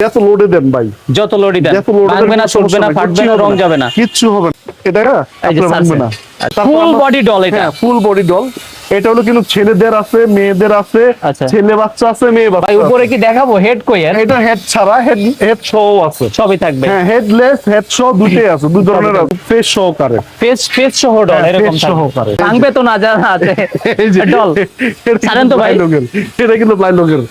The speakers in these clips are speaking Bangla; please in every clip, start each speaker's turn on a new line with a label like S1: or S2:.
S1: যত লোডে দেন ভাই,
S2: যত লোডই দেন
S1: যত লোডে
S2: ভাঙবে না, চলবে না, ফাটবে না, রং যাবে না,
S1: কিচ্ছু হবে না। এটা
S2: এই যে
S1: আপনার ভাঙবে না।
S2: ফুল বডি ডল এটা।
S1: Full body doll. এটা হলো কিন্তু ছেলেদের আছে, মেয়েদের আছে,
S2: আচ্ছা।
S1: ছেলে বাচ্চা আছে, মেয়ে বাচ্চা
S2: ভাই
S1: আছে।
S2: উপরে কি দেখাবো হেড কই এর?
S1: এটা হেড ছাড়া, হেড সহ আছে।
S2: সবই থাকবে।
S1: হ্যাঁ, হেডলেস হেড সহ দুটোই আছে, দুই ধরনের আছে, ফেস সহকারে।
S2: ফেস সহ ডল
S1: হ্যাঁ,
S2: এরকম
S1: face
S2: থাকবে।
S1: সহকারে।
S2: ভাঙবে তো না, যারা আছে
S1: এই যে
S2: ডল
S1: এটা
S2: ছাড়েন তো ভাই।
S1: এটা কিন্তু প্লাইলোগের।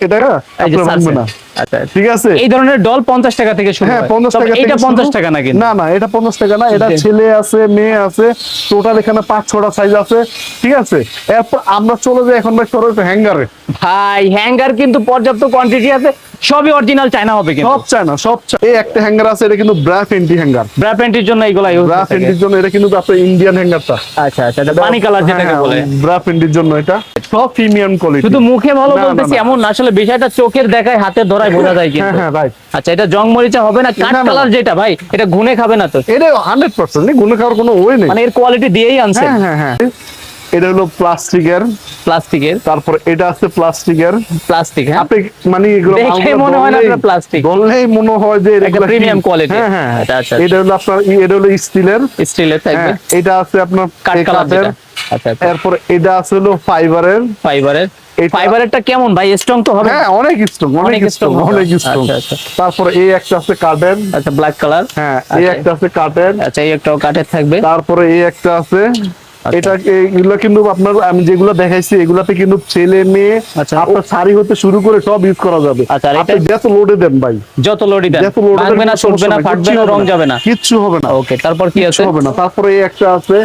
S1: এটা
S2: এই যে
S1: আপনার ভাঙবে না।
S2: আচ্ছা
S1: ঠিক আছে।
S2: এই ধরনের ডল 50 টাকা থেকে শুরু
S1: হ্যাঁ,
S2: হয়।
S1: 50
S2: তবে
S1: টাকা থেকে
S2: এটা
S1: শুরু।
S2: 50 টাকা না কিন্তু।
S1: না না, এটা 50 টাকা না, এটা ছেলে আছে, মেয়ে আছে, টোটাল এখানে 5-6টা সাইজ আছে। ঠিক আছে। এরপর আমরা চলে যাই এখন ভাই সরাসরি হ্যাঙ্গারে।
S2: ভাই হ্যাঙ্গার কিন্তু পর্যাপ্ত কোয়ান্টিটি আছে, সবই অরিজিনাল চায়না হবে কিন্তু।
S1: সব চায় না, সব চায়। এই একটা হ্যাঙ্গার আছে, এটা কিন্তু ব্রা ফেন্টি হ্যাঙ্গার।
S2: ব্রা প্যান্টির জন্য এগুলা ইউজ
S1: ব্রা ফেন্টির জন্য এটা কিন্তু আপনার ইন্ডিয়ান হ্যাঙ্গারটা।
S2: আচ্ছা আচ্ছা, এটা পানি কালার যেটাকে বলে।
S1: ব্রা ফেন্টির জন্য এটা সব প্রিমিয়াম কোয়ালিটি।
S2: শুধু মুখে ভালো
S1: না, না,
S2: বলতেছি
S1: না।
S2: এমন না, আসলে বিষয়টা চোখের দেখায় হাতে ধরায় বোঝা যায়
S1: হ্যাঁ
S2: কিন্তু।
S1: হ্যাঁ রাইট।
S2: আচ্ছা, এটা জং মরিচা হবে না, কাঠ
S1: না, না,
S2: কালার যেটা ভাই, এটা ঘুনে খাবে না তো?
S1: এটা 100% গুণ খাওয়ার কোনো ওয়ে নেই।
S2: মানে এর কোয়ালিটি দিয়েই আনছে।
S1: হ্যাঁ হ্যাঁ হ্যাঁ। এটা হলো প্লাস্টিকের।
S2: প্লাস্টিকের।
S1: তারপর এটা আছে প্লাস্টিকের।
S2: প্লাস্টিক, হ্যাঁ।
S1: আপনি মানে এগুলো
S2: দেখে মনে হয় না আপনার প্লাস্টিক।
S1: বললেই মনে হয় যে
S2: একটা প্রিমিয়াম কোয়ালিটি।
S1: হ্যাঁ হ্যাঁ হ্যাঁ।
S2: আচ্ছা আচ্ছা,
S1: এটা হলো আপনার এটা হলো স্টিলের।
S2: স্টিলের থাকবে।
S1: এটা আছে আপনার
S2: কাঠ কালার
S1: কাঠের।
S2: যেটা। আচ্ছা আচ্ছা,
S1: এরপর এটা আছে হলো ফাইবারের।
S2: ফাইবারের।
S1: এটা-
S2: ফাইবারেরটা কেমন ভাই, স্ট্রং তো হবে?
S1: হ্যাঁ, অনেক স্ট্রং, অনেক
S2: অনেক
S1: স্ট্রং,
S2: strong।
S1: অনেক স্ট্রং।
S2: আচ্ছা, আচ্ছা।
S1: তারপর এই একটা আছে কাঠের।
S2: আচ্ছা, ব্ল্যাক কালার।
S1: হ্যাঁ, এই
S2: আচ্ছা।
S1: একটা আছে কাঠের।
S2: আচ্ছা, এই একটাও কাঠের থাকবে।
S1: তারপরে এই একটা আছে।
S2: আচ্ছা।
S1: এটা এগুলো কিন্তু আপনার আমি যেগুলো দেখাইছি এগুলাতে কিন্তু ছেলে মেয়ে
S2: আচ্ছা।
S1: আপনার শাড়ি হতে শুরু করে সব ইউজ করা যাবে।
S2: আচ্ছা, আর
S1: আপনি
S2: এটা?
S1: যত লোডে দেন ভাই,
S2: যত লোডই দেন
S1: যত লোডে
S2: ভাঙবে না, চলবে না, ফাটবে না, রং যাবে না,
S1: কিচ্ছু হবে না।
S2: ওকে। তারপর কি
S1: কিচ্ছু
S2: আছে?
S1: হবে না। তারপরে এই একটা আছে।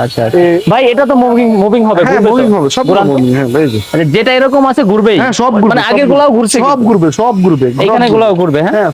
S2: আচ্ছা আচ্ছা।
S1: ভাই
S2: এটা তো মুভিং হবে,
S1: হ্যাঁ,
S2: ঘুরবে তো?
S1: মুভিং হবে, সব
S2: ঘুরান তো?
S1: মুভিং। হ্যাঁ, এই যে।
S2: মানে যেটা এরকম আছে ঘুরবেই।
S1: হ্যাঁ, সব ঘুরবে,
S2: মানে
S1: সব
S2: আগের
S1: ঘুরবে।
S2: গুলাও ঘুরছে
S1: সব
S2: কিন্তু।
S1: ঘুরবে, সব ঘুরবে।
S2: এইখানে গুলাও ঘুরবে, হ্যাঁ।
S1: হ্যাঁ,